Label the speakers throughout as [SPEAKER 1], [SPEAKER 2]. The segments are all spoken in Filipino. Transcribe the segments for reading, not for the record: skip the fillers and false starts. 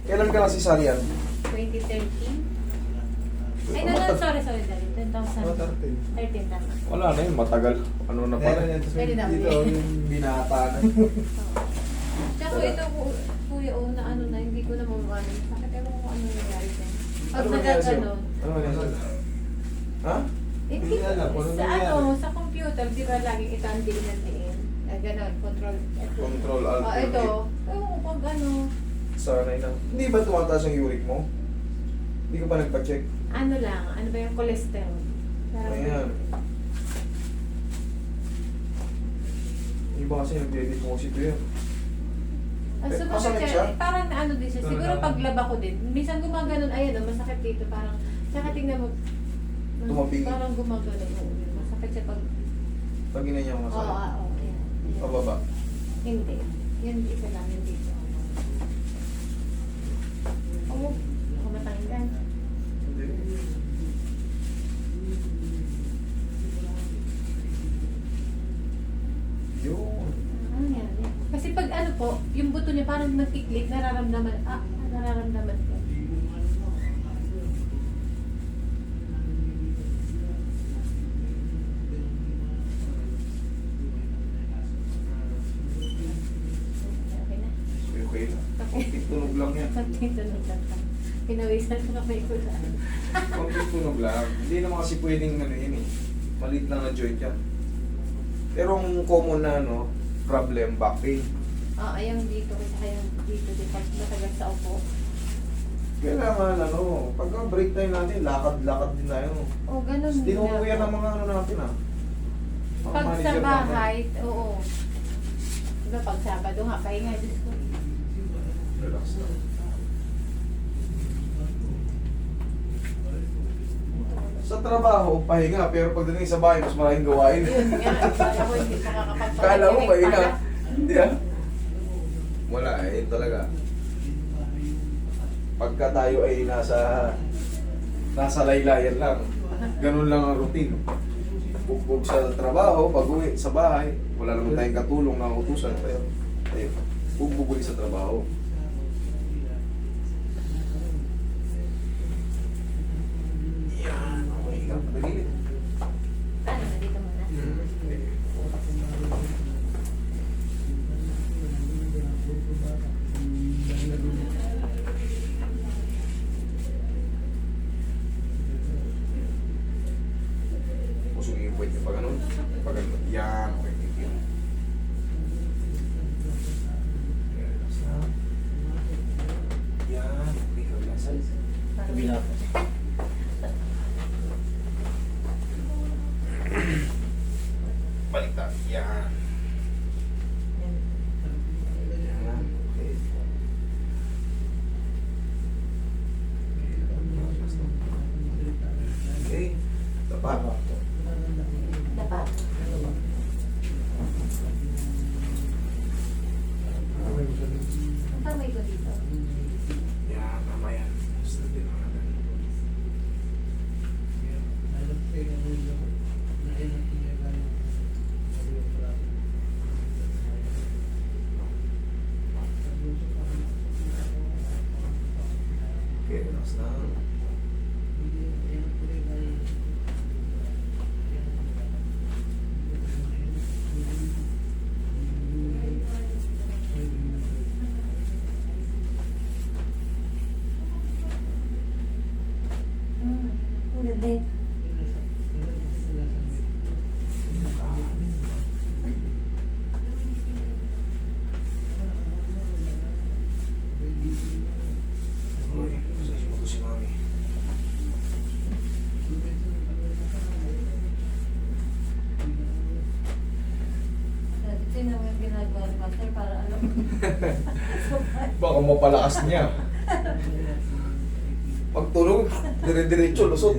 [SPEAKER 1] Kailan ka nasisali yan?
[SPEAKER 2] 2013. Ay, no, sorry, Daddy. 2013 tama.
[SPEAKER 1] Wala na yun, matagal. Ano na pala?
[SPEAKER 2] Pwede na.
[SPEAKER 3] Dito, yung binata na.
[SPEAKER 2] Tsaka ito, kuya, na ano na, hindi ko na mamano. Bakit ewan ko kung ano nangyari dyan. Pag
[SPEAKER 1] Ano nangyari sa'yo?
[SPEAKER 2] nagaganon,
[SPEAKER 1] Ano nangyari? Ha?
[SPEAKER 2] hindi
[SPEAKER 3] Hindi alam kung ano
[SPEAKER 2] sa
[SPEAKER 3] nangyari.
[SPEAKER 2] sa computer, di ba laging ito ang diin ng diin? Ganon, control.
[SPEAKER 1] Control Alt.
[SPEAKER 2] Oh, ito. Ewan ko pag ano,
[SPEAKER 1] Sanay na. Hindi ba tumataas ang uric mo? Hindi ko pa nagpa-check.
[SPEAKER 2] ano lang, ano ba yung cholesterol? Parang
[SPEAKER 1] Ayan. Iba kasi nagde-deposit yun.
[SPEAKER 2] So,
[SPEAKER 1] Masakit siya?
[SPEAKER 2] parang ano din siya. Siguro paglaba ko din. Minsan gumaganon, ayan o, masakit dito. Parang, tsaka tingnan mo,
[SPEAKER 1] Tumabingi.
[SPEAKER 2] parang gumaganon. Oo, masakit siya pag,
[SPEAKER 1] Pag ganyan yung
[SPEAKER 2] oo,
[SPEAKER 1] masakit.
[SPEAKER 2] oo, ayan. Ayan.
[SPEAKER 1] Pababa.
[SPEAKER 2] Hindi. Yun, isa lang, yun dito. Oo, ako matanggal.
[SPEAKER 1] Hindi. Yun.
[SPEAKER 2] Ano yan? Kasi pag ano po, yung buto niya parang nagkiklik, nararamdaman ko. Okay na.
[SPEAKER 1] Okay lang. Konting tunog lang yan.
[SPEAKER 2] Konting tunog lang. Pinawisan ko kamay ko lang.
[SPEAKER 1] Konting tunog lang. Hindi naman kasi pwedeng ano yun eh. Maliit lang na joint yan. Pero ang common na ano, problem, back pain.
[SPEAKER 2] Ayang dito, kaya dito, di pag matagal sa upo.
[SPEAKER 1] Kailangan ano, pagka break time natin, lakad-lakad din tayo.
[SPEAKER 2] Oh, ganun.
[SPEAKER 1] Tinuko yan
[SPEAKER 2] na
[SPEAKER 1] ang
[SPEAKER 2] po.
[SPEAKER 1] mga ano natin ah. Mga
[SPEAKER 2] Pag sa
[SPEAKER 1] manager
[SPEAKER 2] bahay, oo. Diba pag Sabado nga, pahinga, Diyos ko.
[SPEAKER 1] natin. Relax lang. Sa trabaho, pahinga, pero pagdating sa bahay, mas maraming gawain.
[SPEAKER 2] Yun nga, kala ko hindi pa kakapagpapagaling.
[SPEAKER 1] Kala mo pahinga. Hindi ah. Wala eh, talaga. Pagka tayo ay nasa laylayan lang, ganun lang ang routine. Bugbog sa trabaho, pag-uwi sa bahay, wala naman tayong katulong na utusan. Pero, ayun, bugbog ulit sa trabaho. Yan, okay ka. Patagilid.
[SPEAKER 2] Ano, nandito muna.
[SPEAKER 1] Pusong yung puwet niyo pag ganun. Pag ganun. Yan, okay. Thank you. Relax na. Yan, okay. Relax na.
[SPEAKER 3] Kabila po.
[SPEAKER 1] Baliktad. Yan. Yan, okay. Okay. Tapat.
[SPEAKER 2] Dapat. Ang kamay ko dito.
[SPEAKER 1] Yan, tama yan. Basta din ang natin. Okay, relax na.
[SPEAKER 2] Hindi.
[SPEAKER 1] Uy, massage mo to si Mami.
[SPEAKER 2] Tingnan mo yung ginagawa ni Master para ano.
[SPEAKER 1] Baka mapalakas niya. Pag tulog, dire-diretso, lusot.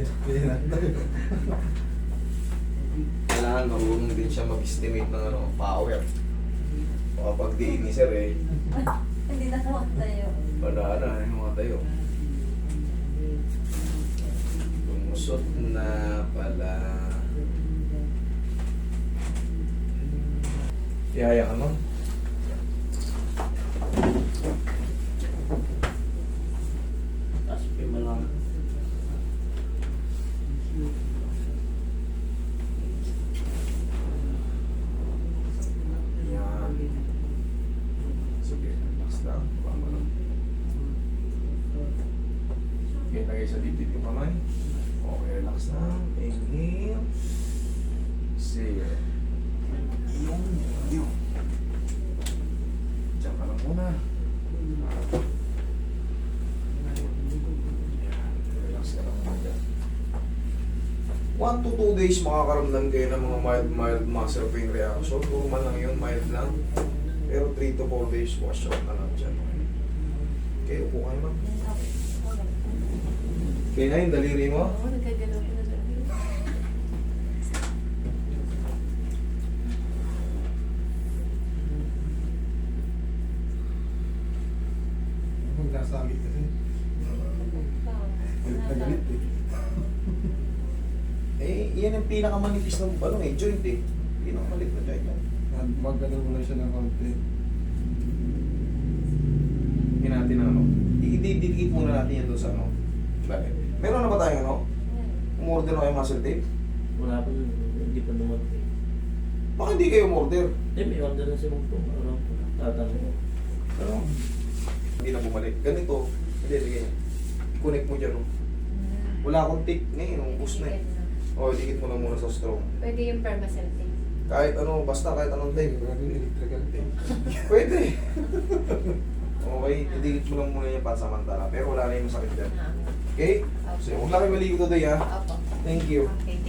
[SPEAKER 1] Kailangan marunong din siya mag-estimate ng ano, power. Baka pag diin ni Sir eh,
[SPEAKER 2] Hindi na ako tayo.
[SPEAKER 1] wala na yung mga tayo. Lumusot na pala. Ihaya ka nun. Lagay sa dibdib yung kamay. Okay, relax na. Inhale. Exhale. Yung. Diyan ka lang muna. Yan. Relax ka lang muna dyan. 1 to 2 days makakaramdam kayo ng mga mild muscle pain reaction. Normal lang yun, mild lang. Pero 3 to 4 days, wash out na lang dyan. Okay, upo kayo ma'am. Okay na yung daliri mo.
[SPEAKER 2] Oo, nagkagalaw ko na dyan.
[SPEAKER 3] Huwag nasagit kasi. Nagalit eh.
[SPEAKER 1] Eh, yan ang pinakamanipis ng joint eh. Pinakamalit na joint yan.
[SPEAKER 3] Magano mo lang siya ng konti.
[SPEAKER 1] Hindi natin ano. Ididikit muna natin yan doon sa ano. Bakit? Meron na ba tayong ano? Umorder na kayo muscle tape?
[SPEAKER 4] Wala pa yun. Hindi pa naman.
[SPEAKER 1] Baka hindi kayo umorder.
[SPEAKER 4] Eh, may order na si Mugto. Araw ko. Tatanong ko.
[SPEAKER 1] Ano? Hindi na bumalik. Ganito. Hindi, sige. Connect mo dyan. Oh. Wala akong tape ngayon. Ubus na eh. O, dikit mo na muna sa strong.
[SPEAKER 2] Pwede yung permacenting.
[SPEAKER 1] Kahit ano, basta kahit anong tape.
[SPEAKER 3] Grabe yung electrical tape.
[SPEAKER 1] Pwede. Okay, idikit mo lang muna yung pansamantala. Pero wala na yung masakit dyan.
[SPEAKER 2] Ah,
[SPEAKER 1] Okay? So, huwag lang kayo maligo today ha.
[SPEAKER 2] Opo.
[SPEAKER 1] Thank you.
[SPEAKER 2] Okay.